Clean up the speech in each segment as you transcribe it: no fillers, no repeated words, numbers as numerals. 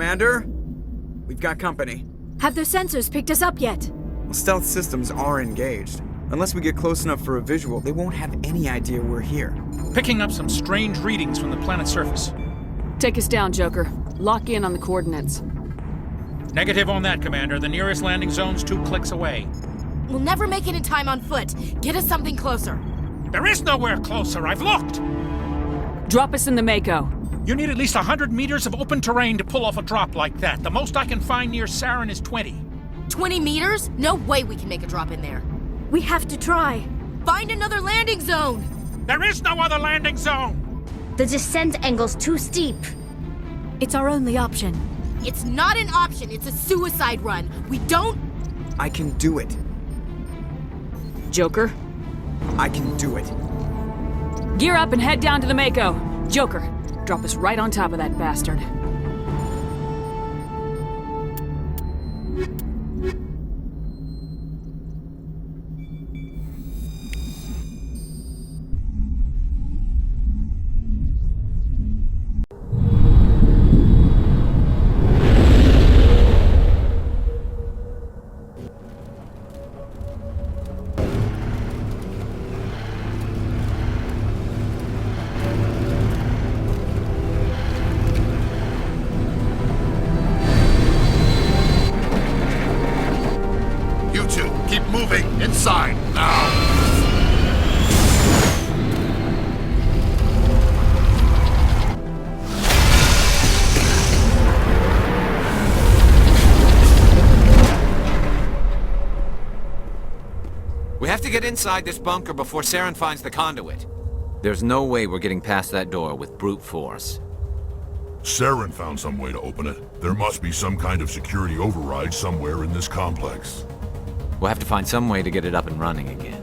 Commander, we've got company. Have their sensors picked us up yet? Well, stealth systems are engaged. Unless we get close enough for a visual, they won't have any idea we're here. Picking up some strange readings from the planet's surface. Take us down, Joker. Lock in on the coordinates. Negative on that, Commander. The nearest landing zone's 2 clicks away. We'll never make it in time on foot. Get us something closer. There is nowhere closer. I've looked. Drop us in the Mako. You need at least 100 meters of open terrain to pull off a drop like that. The most I can find near Saren is 20. 20 meters? No way we can make a drop in there. We have to try. Find another landing zone! There is no other landing zone! The descent angle's too steep. It's our only option. It's not an option, it's a suicide run. We don't... I can do it. Joker, I can do it. gear up and head down to the Mako. Joker, drop us right on top of that bastard. You two, keep moving! Inside, now! We have to get inside this bunker before Saren finds the conduit. There's no way we're getting past that door with brute force. Saren found some way to open it. There must be some kind of security override somewhere in this complex. We'll have to find some way to get it up and running again.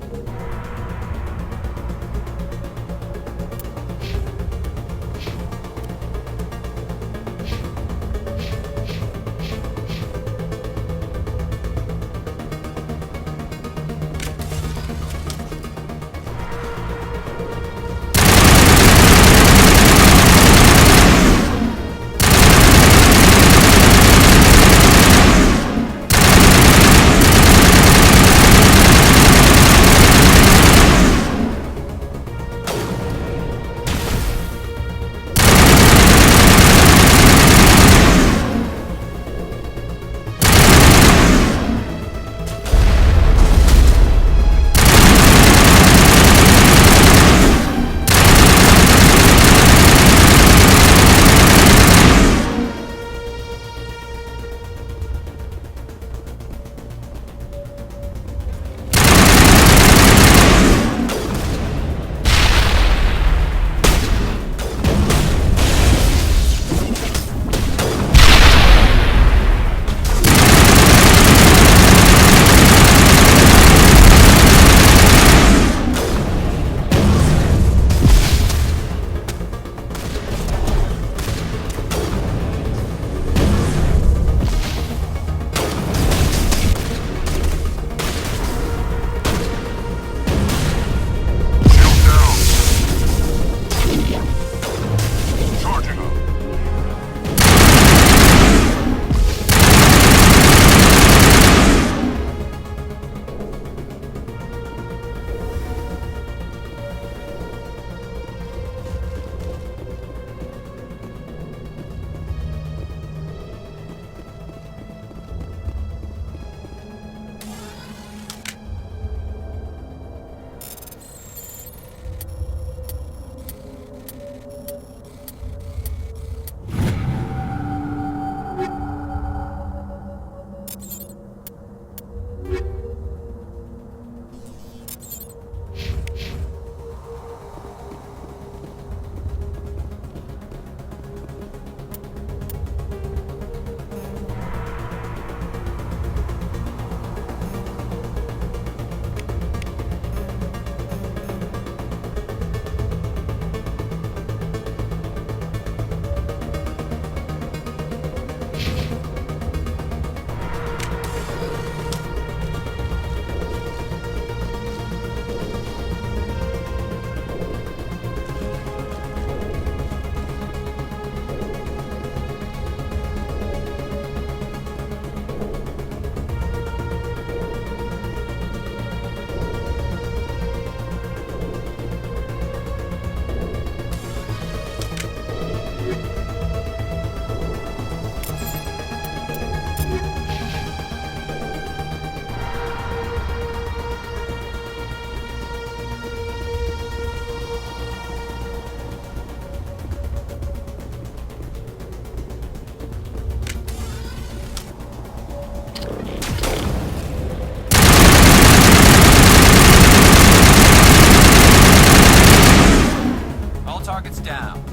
targets down.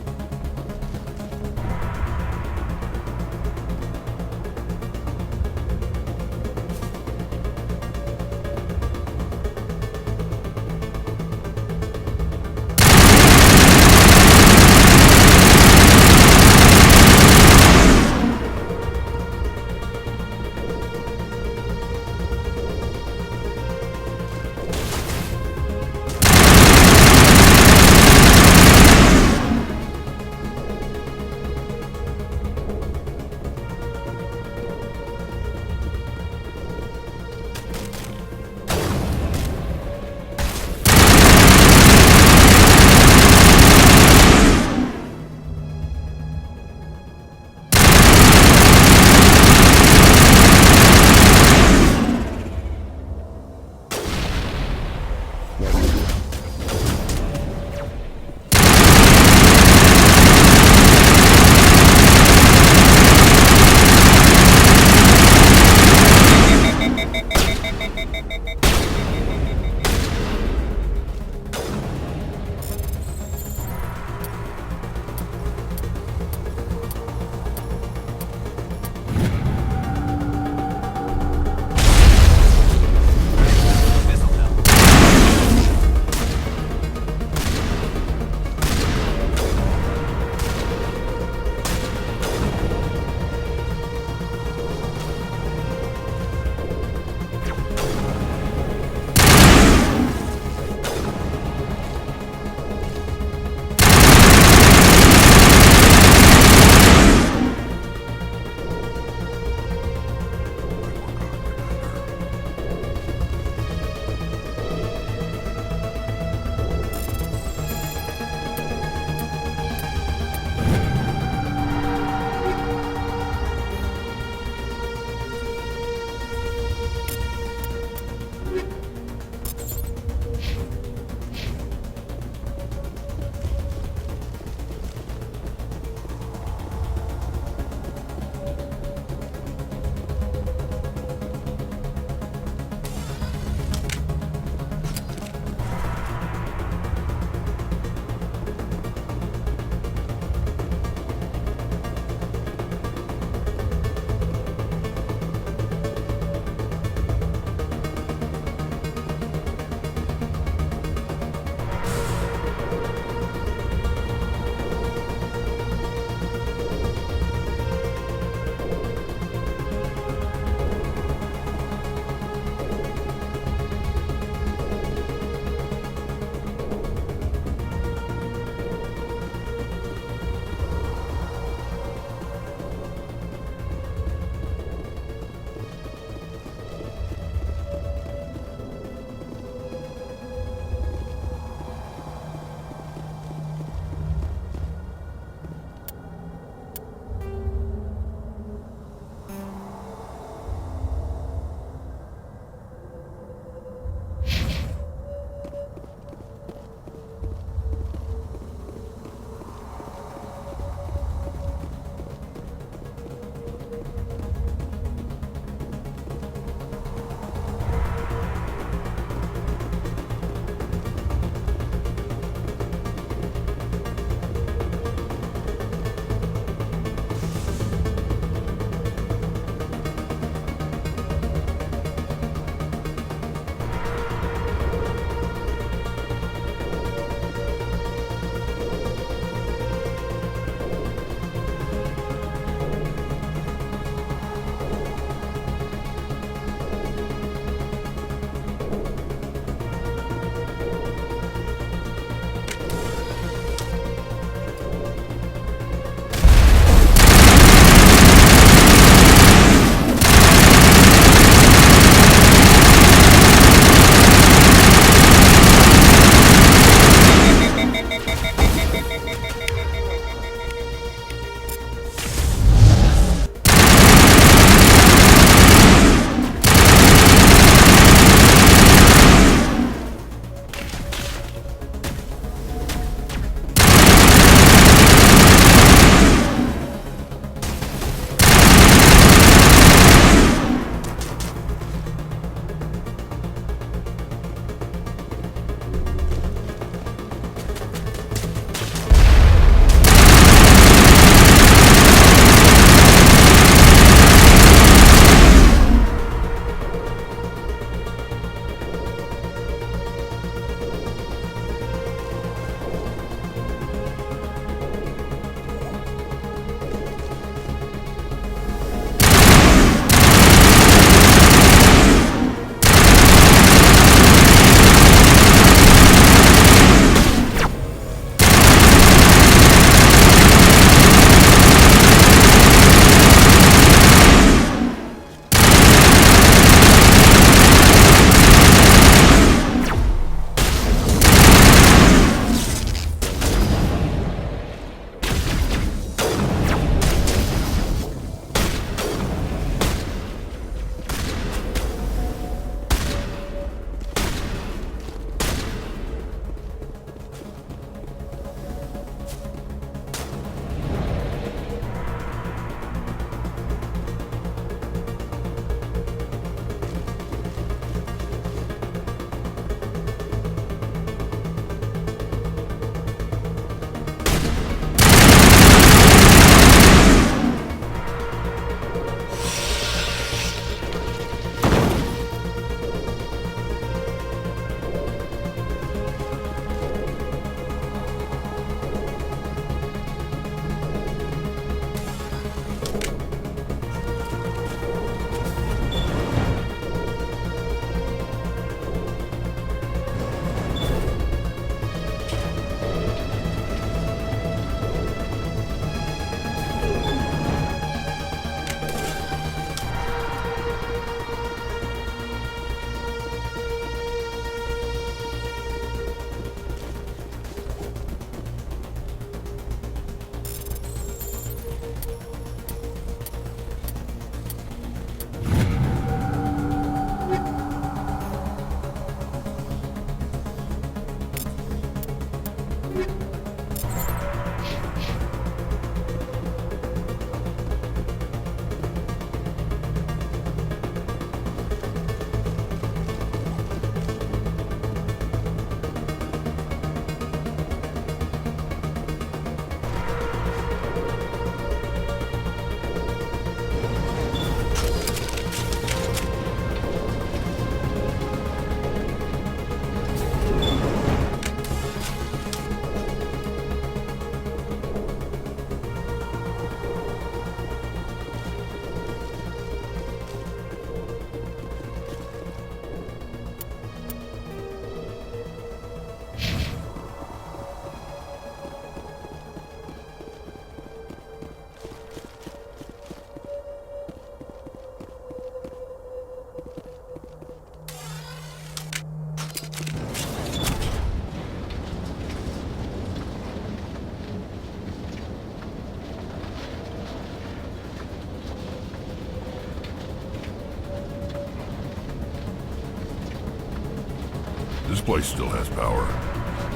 place still has power.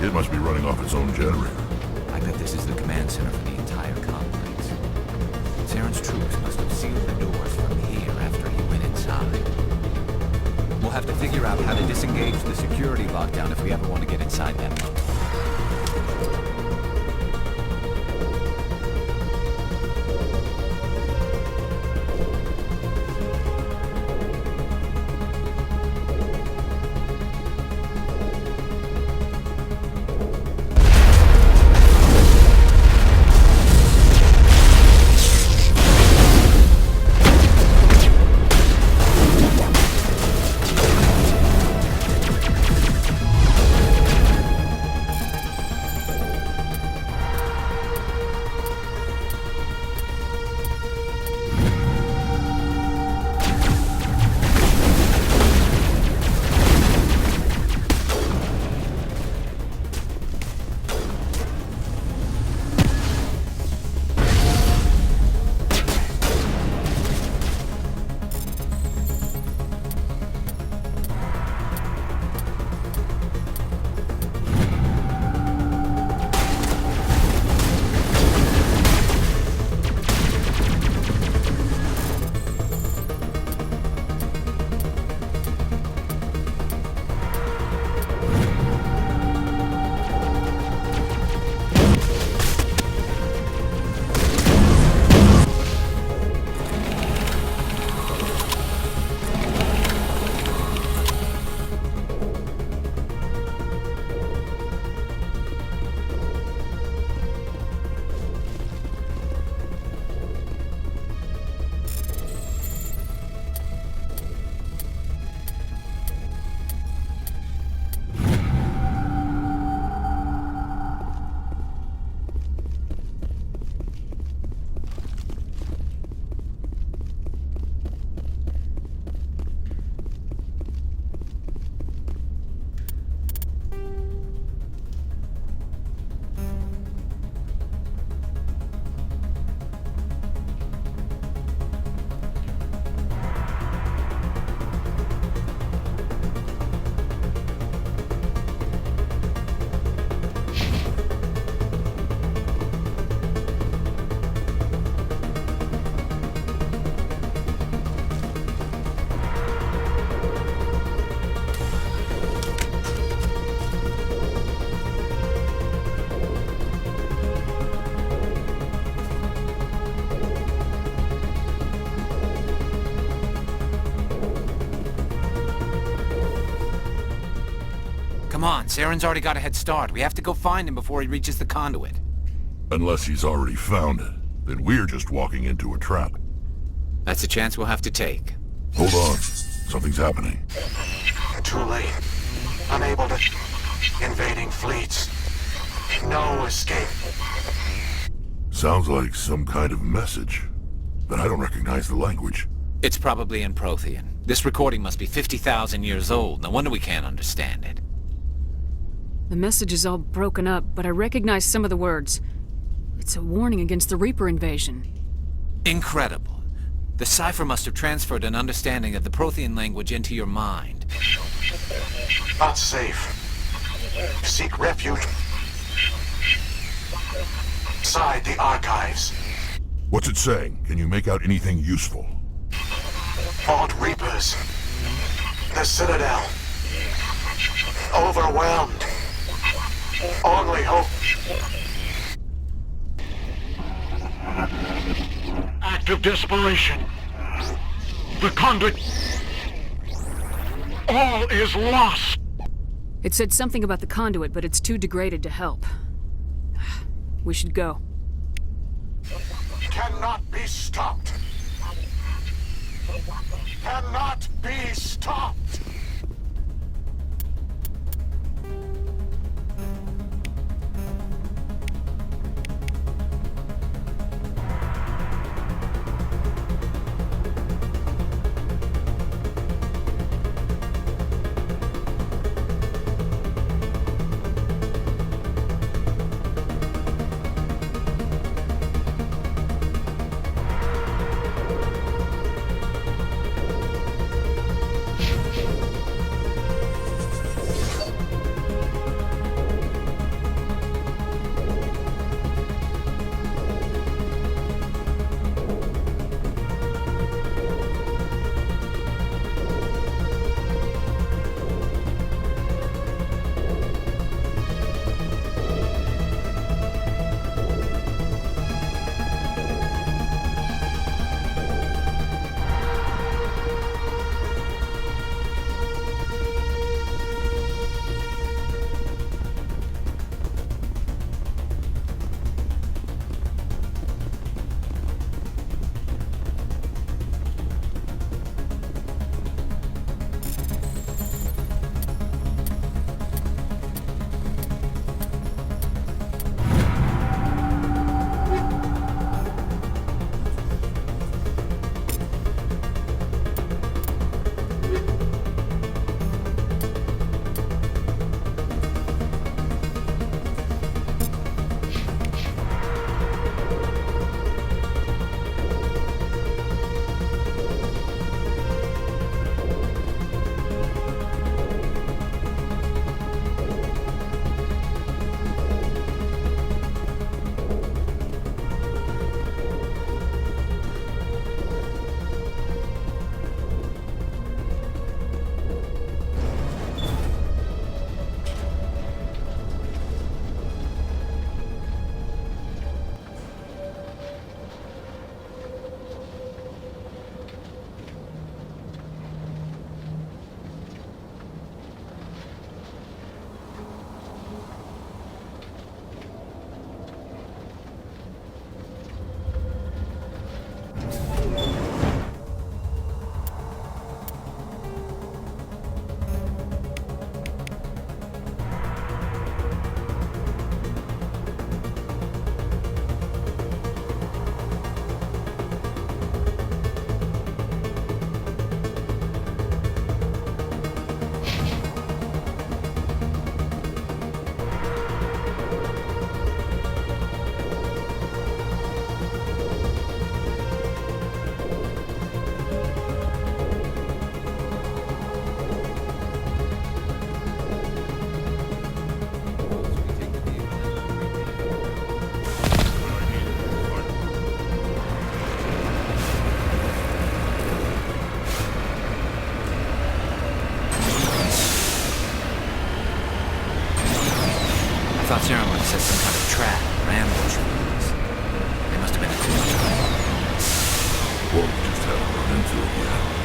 It must be running off its own generator. I bet this is the command center for the entire complex. Saren's troops must have sealed the doors from here after he went inside. We'll have to figure out how to disengage the security lockdown if we ever want to get inside that bunker. Come on, Saren's already got a head start. We have to go find him before he reaches the conduit. Unless he's already found it, then we're just walking into a trap. That's a chance we'll have to take. Hold on. Something's happening. Too late. Unable to... Invading fleets. No escape. Sounds like some kind of message, but I don't recognize the language. It's probably in Prothean. This recording must be 50,000 years old. No wonder we can't understand it. The message is all broken up, but I recognize some of the words. It's a warning against the Reaper invasion. Incredible. The cipher must have transferred an understanding of the Prothean language into your mind. Not safe. Seek refuge inside the archives. What's it saying? Can you make out anything useful? Fought Reapers. The Citadel. Overwhelmed. Only hope. Act of desperation. The conduit. All is lost. It said something about the conduit, but it's too degraded to help. We should go. Cannot be stopped. Cannot be stopped. thought Saren would have set some kind of trap or ambush for us. They must have been in too much hurry. Or we just haven't run into it yet.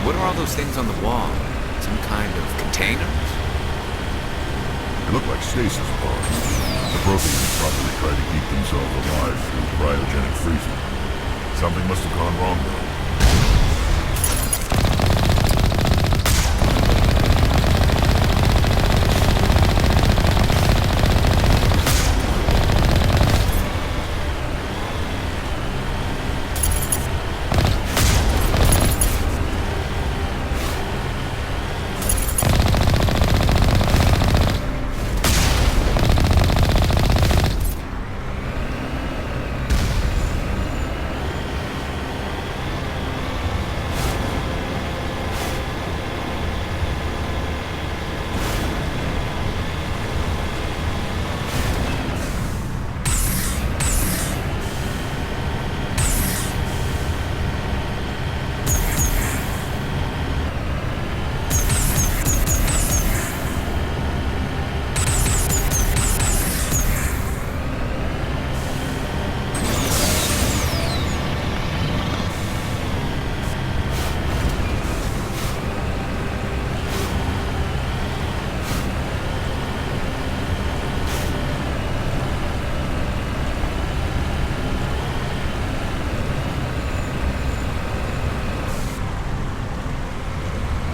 What are all those things on the wall? Some kind of containers? They look like stasis pods. The Protheans probably try to keep themselves alive through cryogenic freezing. Something must have gone wrong though.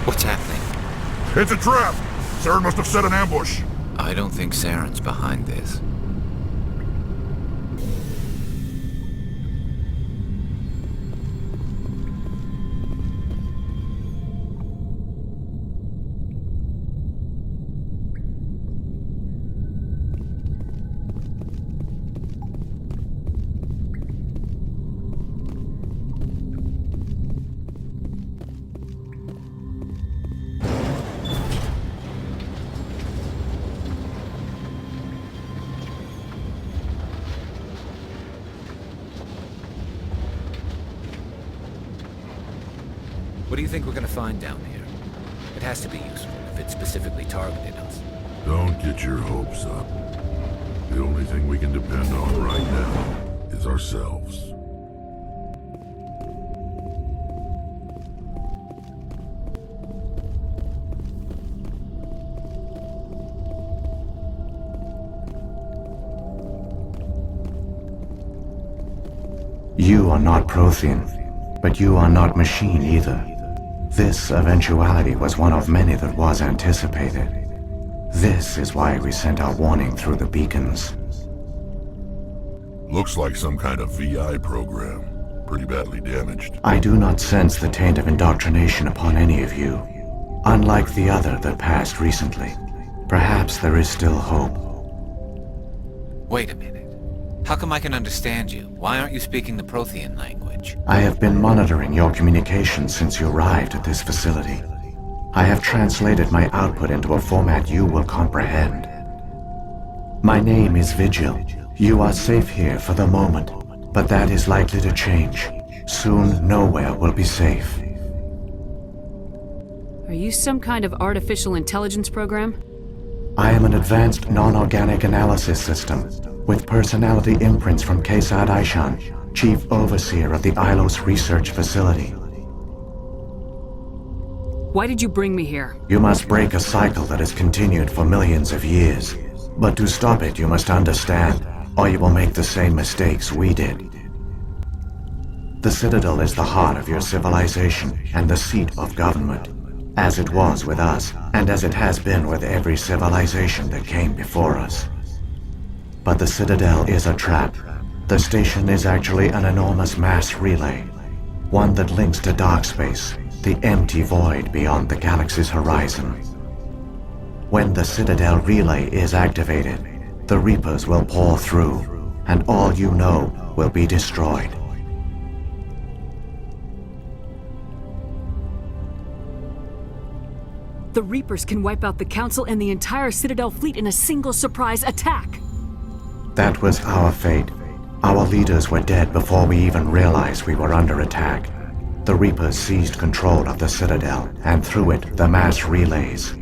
What's happening? It's a trap! Saren must have set an ambush. I don't think Saren's behind this. What do you think we're gonna find down here? It has to be useful if it specifically targeted us. Don't get your hopes up. The only thing we can depend on right now is ourselves. You are not Prothean, but you are not machine either. This eventuality was one of many that was anticipated. This is why we sent our warning through the beacons. Looks like some kind of VI program. Pretty badly damaged. I do not sense the taint of indoctrination upon any of you. Unlike the other that passed recently. Perhaps there is still hope. Wait a minute. How come I can understand you? Why aren't you speaking the Prothean language? I have been monitoring your communications since you arrived at this facility. I have translated my output into a format you will comprehend. My name is Vigil. You are safe here for the moment, but that is likely to change. Soon, nowhere will be safe. Are you some kind of artificial intelligence program? I am an advanced non-organic analysis system, with personality imprints from Kesad Aishan, Chief Overseer of the Ilos Research Facility. Why did you bring me here? You must break a cycle that has continued for millions of years. But to stop it, you must understand, or you will make the same mistakes we did. The Citadel is the heart of your civilization and the seat of government, as it was with us, and as it has been with every civilization that came before us. But the Citadel is a trap. The station is actually an enormous mass relay, one that links to dark space, the empty void beyond the galaxy's horizon. When the Citadel relay is activated, the Reapers will pour through, and all you know will be destroyed. The Reapers can wipe out the Council and the entire Citadel fleet in a single surprise attack. That was our fate. Our leaders were dead before we even realized we were under attack. The Reapers seized control of the Citadel, and through it, the mass relays.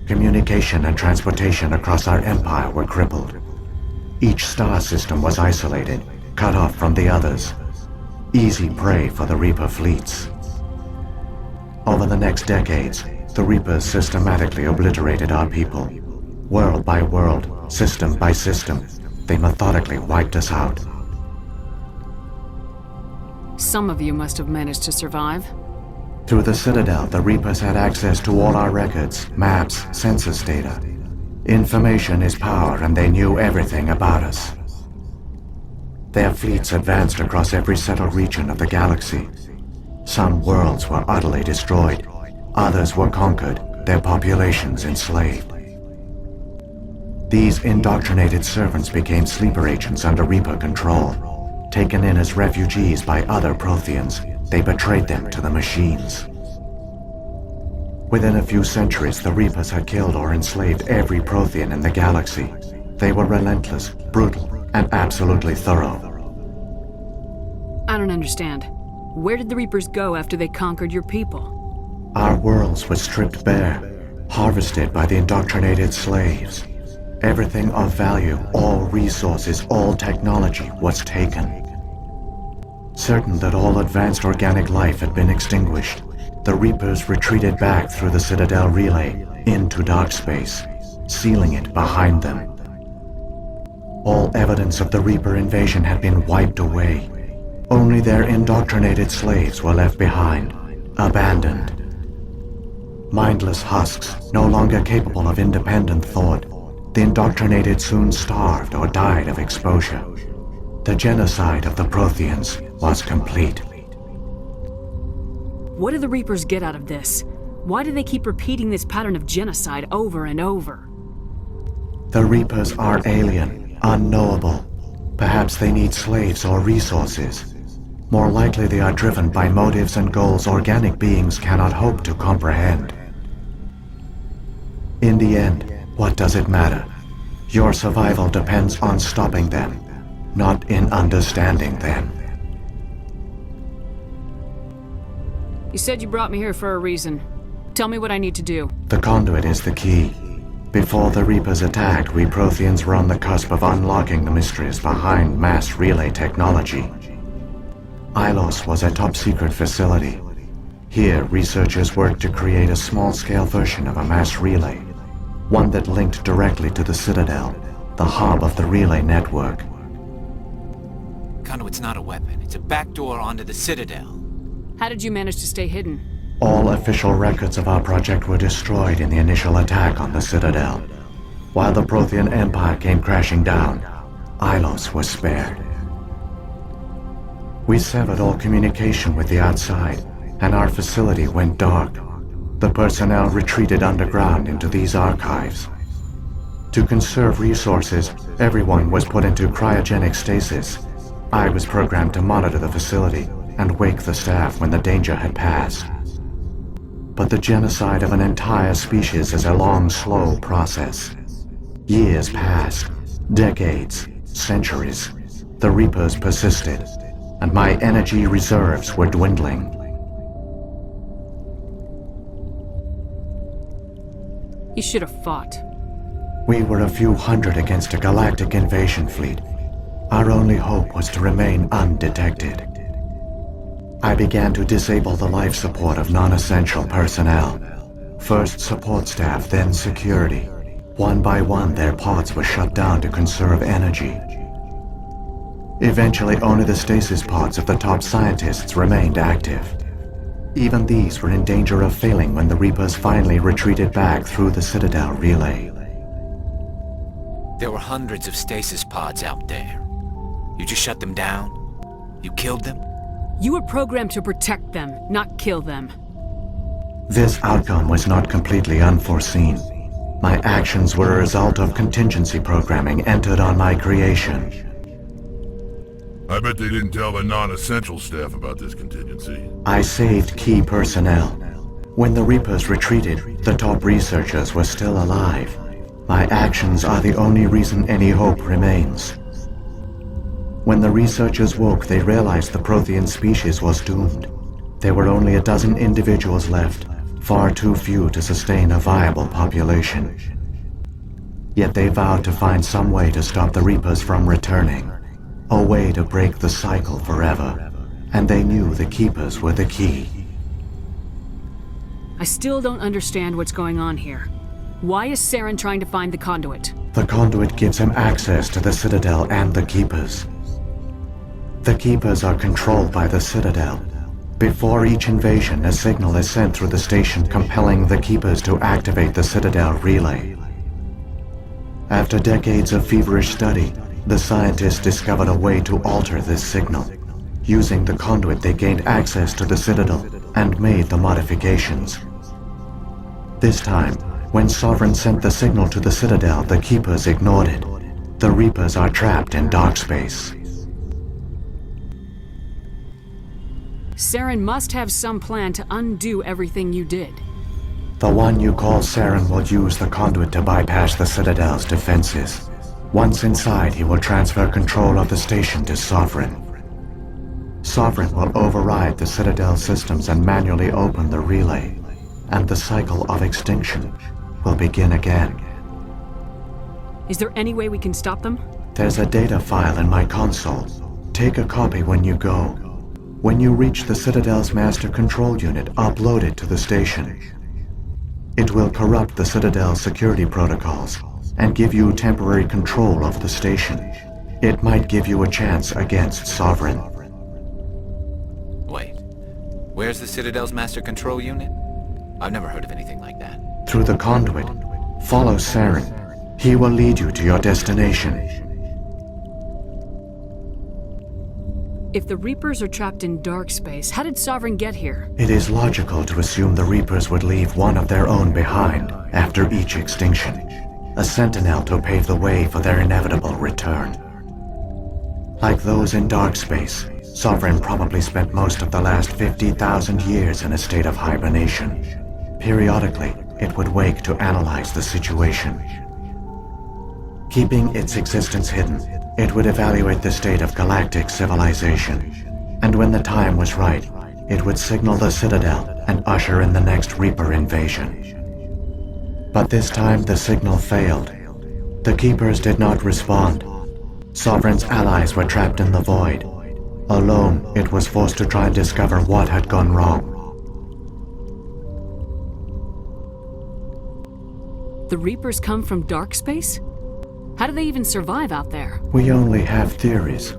Communication and transportation across our empire were crippled. Each star system was isolated, cut off from the others. Easy prey for the Reaper fleets. Over the next decades, the Reapers systematically obliterated our people. World by world, system by system, they methodically wiped us out. Some of you must have managed to survive. Through the Citadel, the Reapers had access to all our records, maps, census data. Information is power, and they knew everything about us. Their fleets advanced across every settled region of the galaxy. Some worlds were utterly destroyed. Others were conquered, their populations enslaved. These indoctrinated servants became sleeper agents under Reaper control. Taken in as refugees by other Protheans, they betrayed them to the machines. Within a few centuries, the Reapers had killed or enslaved every Prothean in the galaxy. They were relentless, brutal, and absolutely thorough. I don't understand. Where did the Reapers go after they conquered your people? Our worlds were stripped bare, harvested by the indoctrinated slaves. Everything of value, all resources, all technology was taken. Certain that all advanced organic life had been extinguished, the Reapers retreated back through the Citadel relay into dark space, sealing it behind them. All evidence of the Reaper invasion had been wiped away. Only their indoctrinated slaves were left behind, abandoned. Mindless husks, no longer capable of independent thought, the indoctrinated soon starved or died of exposure. The genocide of the Protheans was complete. What do the Reapers get out of this? Why do they keep repeating this pattern of genocide over and over? The Reapers are alien, unknowable. Perhaps they need slaves or resources. More likely they are driven by motives and goals organic beings cannot hope to comprehend. In the end, what does it matter? Your survival depends on stopping them, not in understanding them. You said you brought me here for a reason. Tell me what I need to do. The conduit is the key. Before the Reapers attacked, we Protheans were on the cusp of unlocking the mysteries behind mass relay technology. Ilos was a top-secret facility. Here, researchers worked to create a small-scale version of a mass relay, one that linked directly to the Citadel, the hub of the relay network. Conduit's not a weapon. It's a backdoor onto the Citadel. How did you manage to stay hidden? All official records of our project were destroyed in the initial attack on the Citadel. While the Prothean Empire came crashing down, Ilos was spared. We severed all communication with the outside, and our facility went dark. The personnel retreated underground into these archives. To conserve resources, everyone was put into cryogenic stasis. I was programmed to monitor the facility and wake the staff when the danger had passed. But the genocide of an entire species is a long, slow process. Years passed, decades, centuries. The Reapers persisted, and my energy reserves were dwindling. You should have fought. We were a few hundred against a galactic invasion fleet. Our only hope was to remain undetected. I began to disable the life support of non-essential personnel. First support staff, then security. One by one, their pods were shut down to conserve energy. Eventually, only the stasis pods of the top scientists remained active. Even these were in danger of failing when the Reapers finally retreated back through the Citadel relay. There were hundreds of stasis pods out there. You just shut them down? You killed them? You were programmed to protect them, not kill them. This outcome was not completely unforeseen. My actions were a result of contingency programming entered on my creation. I bet they didn't tell the non-essential staff about this contingency. I saved key personnel. When the Reapers retreated, the top researchers were still alive. My actions are the only reason any hope remains. When the researchers woke, they realized the Prothean species was doomed. There were only a dozen individuals left, far too few to sustain a viable population. Yet they vowed to find some way to stop the Reapers from returning, a way to break the cycle forever, and they knew the Keepers were the key. I still don't understand what's going on here. Why is Saren trying to find the conduit? The conduit gives him access to the Citadel and the Keepers. The Keepers are controlled by the Citadel. Before each invasion, a signal is sent through the station compelling the Keepers to activate the Citadel relay. After decades of feverish study, the scientists discovered a way to alter this signal. Using the conduit, they gained access to the Citadel and made the modifications. This time, when Sovereign sent the signal to the Citadel, the Keepers ignored it. The Reapers are trapped in dark space. Saren must have some plan to undo everything you did. The one you call Saren will use the conduit to bypass the Citadel's defenses. Once inside, he will transfer control of the station to Sovereign. Sovereign will override the Citadel systems and manually open the relay, and the cycle of extinction will begin again. Is there any way we can stop them? There's a data file in my console. Take a copy when you go. When you reach the Citadel's master control unit, upload it to the station. It will corrupt the Citadel's security protocols and give you temporary control of the station. It might give you a chance against Sovereign. Wait. Where's the Citadel's master control unit? I've never heard of anything like that. Through the conduit, follow Saren. He will lead you to your destination. If the Reapers are trapped in dark space, how did Sovereign get here? It is logical to assume the Reapers would leave one of their own behind after each extinction. A sentinel to pave the way for their inevitable return. Like those in dark space, Sovereign probably spent most of the last 50,000 years in a state of hibernation. Periodically, it would wake to analyze the situation. Keeping its existence hidden, it would evaluate the state of galactic civilization. And when the time was right, it would signal the Citadel and usher in the next Reaper invasion. But this time the signal failed. The Keepers did not respond. Sovereign's allies were trapped in the void. Alone, it was forced to try and discover what had gone wrong. The Reapers come from dark space? How do they even survive out there? We only have theories.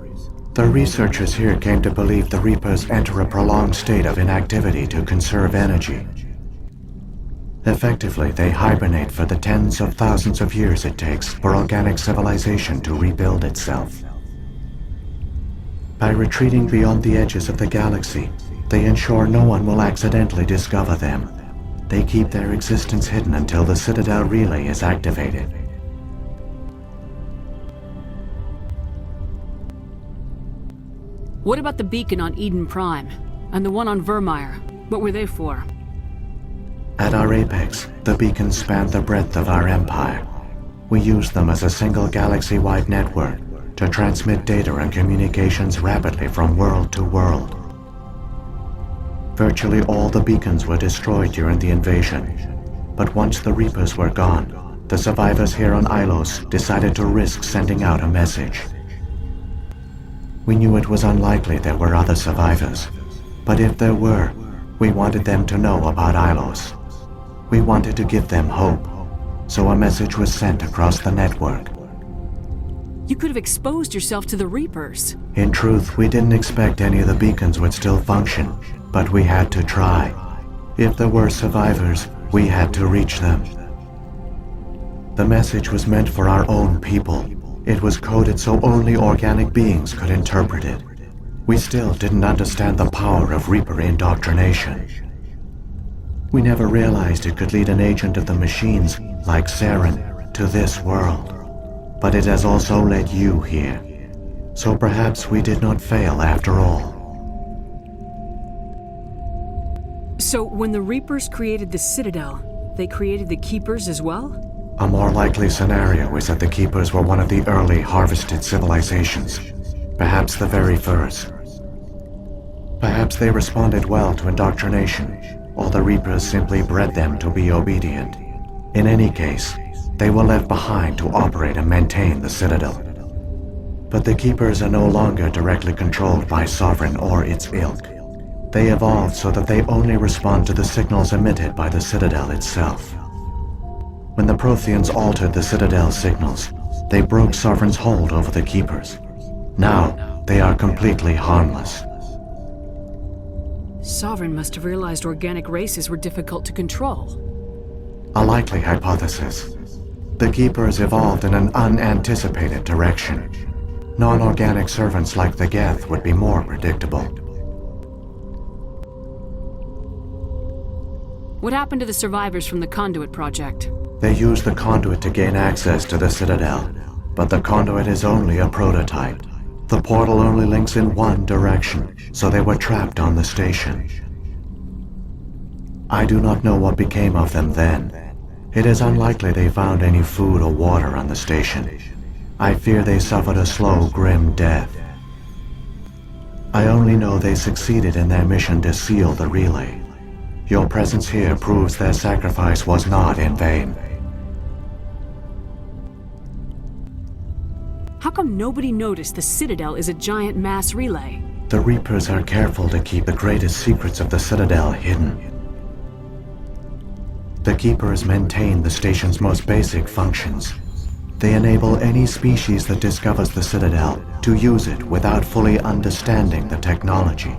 The researchers here came to believe the Reapers enter a prolonged state of inactivity to conserve energy. Effectively, they hibernate for the tens of thousands of years it takes for organic civilization to rebuild itself. By retreating beyond the edges of the galaxy, they ensure no one will accidentally discover them. They keep their existence hidden until the Citadel relay is activated. What about the beacon on Eden Prime? And the one on Vermeer? What were they for? At our apex, the beacons spanned the breadth of our empire. We used them as a single galaxy-wide network to transmit data and communications rapidly from world to world. Virtually all the beacons were destroyed during the invasion, but once the Reapers were gone, the survivors here on Ilos decided to risk sending out a message. We knew it was unlikely there were other survivors, but if there were, we wanted them to know about Ilos. We wanted to give them hope, so a message was sent across the network. You could have exposed yourself to the Reapers. In truth, we didn't expect any of the beacons would still function, but we had to try. If there were survivors, we had to reach them. The message was meant for our own people. It was coded so only organic beings could interpret it. We still didn't understand the power of Reaper indoctrination. We never realized it could lead an agent of the machines, like Saren, to this world. But it has also led you here. So perhaps we did not fail after all. So, when the Reapers created the Citadel, they created the Keepers as well? A more likely scenario is that the Keepers were one of the early harvested civilizations, perhaps the very first. Perhaps they responded well to indoctrination, or the Reapers simply bred them to be obedient. In any case, they were left behind to operate and maintain the Citadel. But the Keepers are no longer directly controlled by Sovereign or its ilk. They evolved so that they only respond to the signals emitted by the Citadel itself. When the Protheans altered the Citadel's signals, they broke Sovereign's hold over the Keepers. Now, they are completely harmless. Sovereign must have realized organic races were difficult to control. A likely hypothesis. The Keepers evolved in an unanticipated direction. Non-organic servants like the Geth would be more predictable. What happened to the survivors from the Conduit project? They used the conduit to gain access to the Citadel, but the conduit is only a prototype. The portal only links in one direction, so they were trapped on the station. I do not know what became of them then. It is unlikely they found any food or water on the station. I fear they suffered a slow, grim death. I only know they succeeded in their mission to seal the relay. Your presence here proves their sacrifice was not in vain. How come nobody noticed the Citadel is a giant mass relay? The Reapers are careful to keep the greatest secrets of the Citadel hidden. The Keepers maintain the station's most basic functions. They enable any species that discovers the Citadel to use it without fully understanding the technology.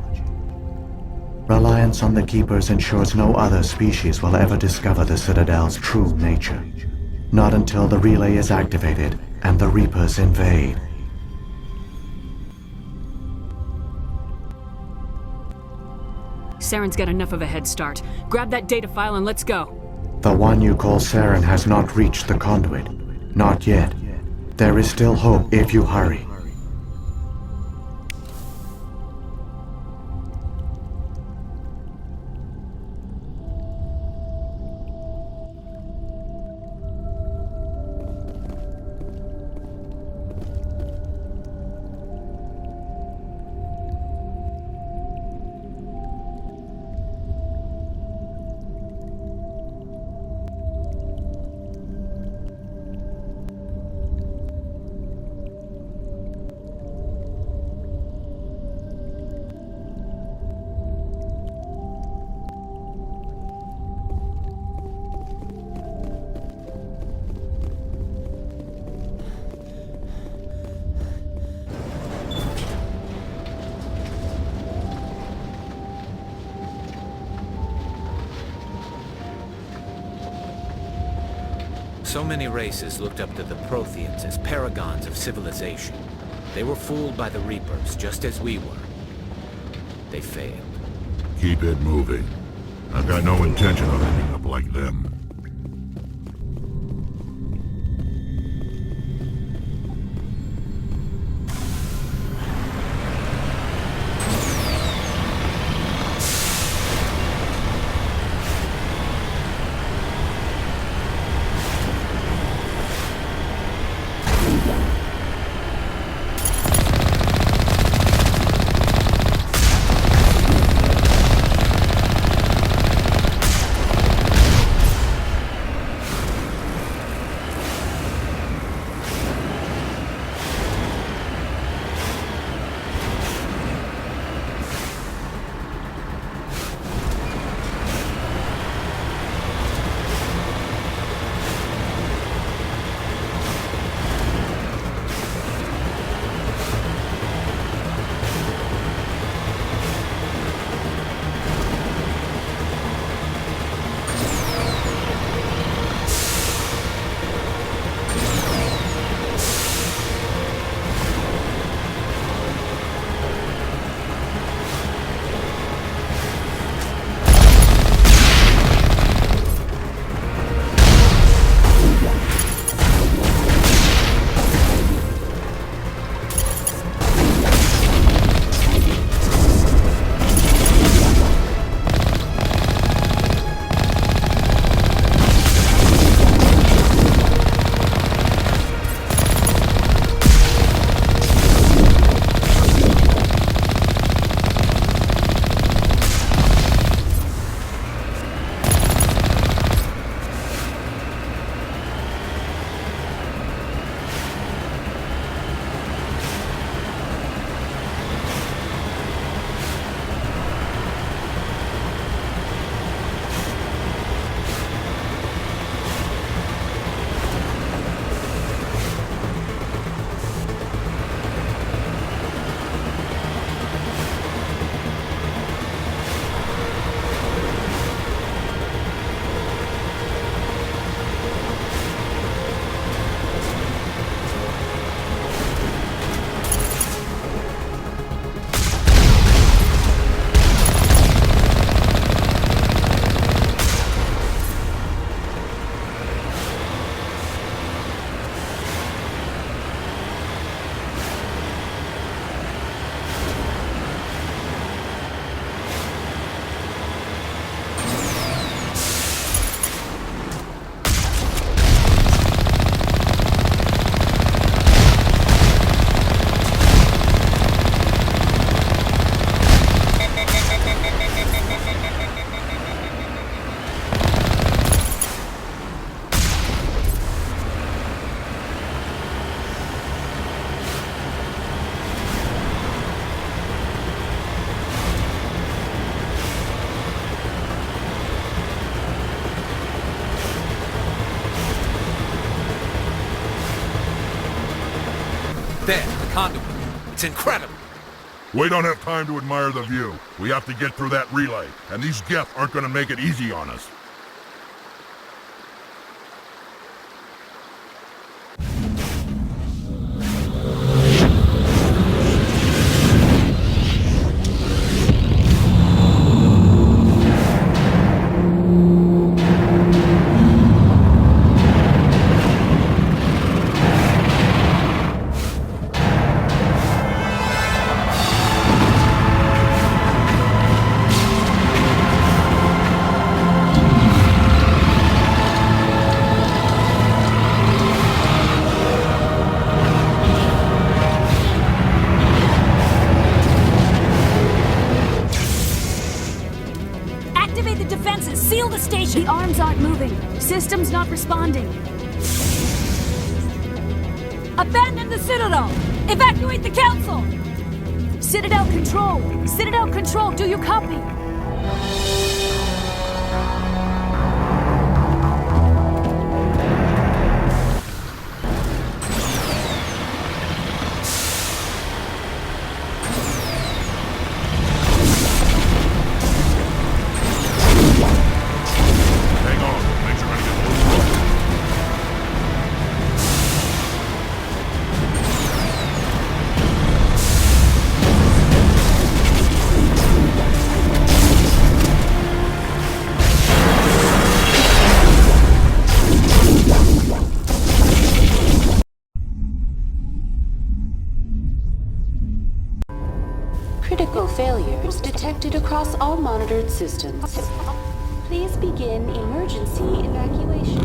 Reliance on the Keepers ensures no other species will ever discover the Citadel's true nature. Not until the relay is activated and the Reapers invade. Saren's got enough of a head start. Grab that data file and let's go. The one you call Saren has not reached the conduit. Not yet. There is still hope if you hurry. So many races looked up to the Protheans as paragons of civilization. They were fooled by the Reapers, just as we were. They failed. Keep it moving. I've got no intention of ending up like them. There, the conduit. It's incredible. We don't have time to admire the view. We have to get through that relay, and these Geth aren't gonna make it easy on us. Activate the defenses! Seal the station! The arms aren't moving. System's not responding. Abandon the Citadel! Evacuate the Council! Citadel Control! Citadel Control, do you copy? Hang on, things are gonna get a little rough. Critical failures detected across all monitored systems. Please begin emergency evacuation.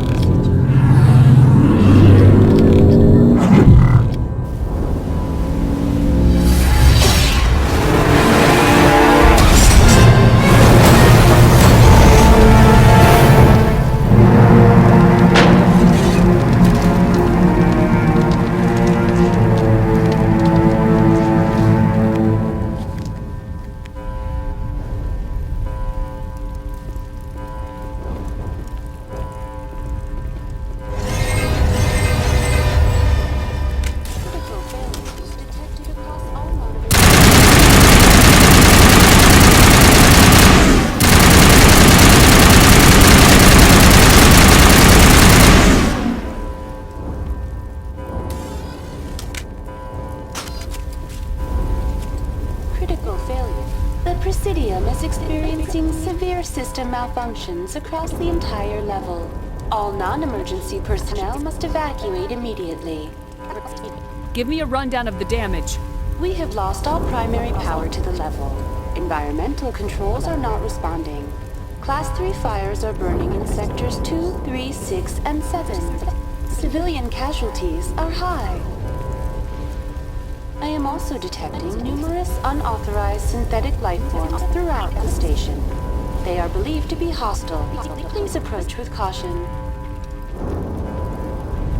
Critical failures detected across all monitored Critical failure. The Presidium is experiencing severe system malfunctions across the entire level. All non-emergency personnel must evacuate immediately. Give me a rundown of the damage. We have lost all primary power to the level. Environmental controls are not responding. Class 3 fires are burning in sectors 2, 3, 6, and 7. Civilian casualties are high. I am also detecting numerous unauthorized synthetic life forms throughout the station. They are believed to be hostile. Please approach with caution.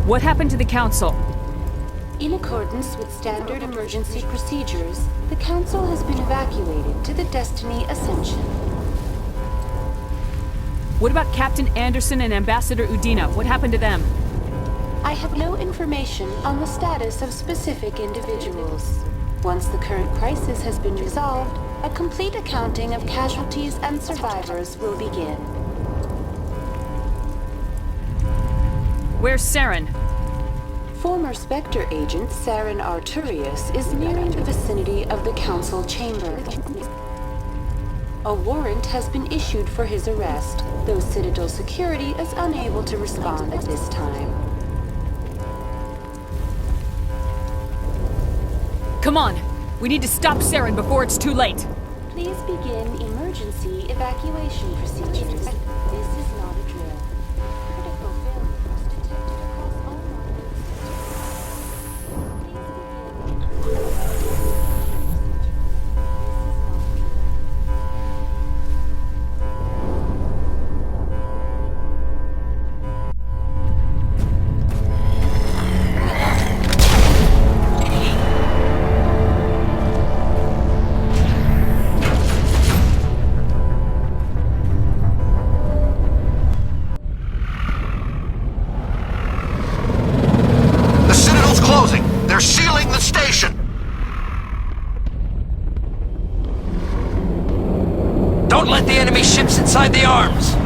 What happened to the Council? In accordance with standard emergency procedures, the Council has been evacuated to the Destiny Ascension. What about Captain Anderson and Ambassador Udina? What happened to them? I have no information on the status of specific individuals. Once the current crisis has been resolved, a complete accounting of casualties and survivors will begin. Where's Saren? Former Spectre agent Saren Arturius is nearing the vicinity of the Council chamber. A warrant has been issued for his arrest, though Citadel security is unable to respond at this time. Come on! We need to stop Saren before it's too late! Please begin emergency evacuation procedures. This is not a drill. Critical failures detected across all Don't let the enemy ships inside the arms!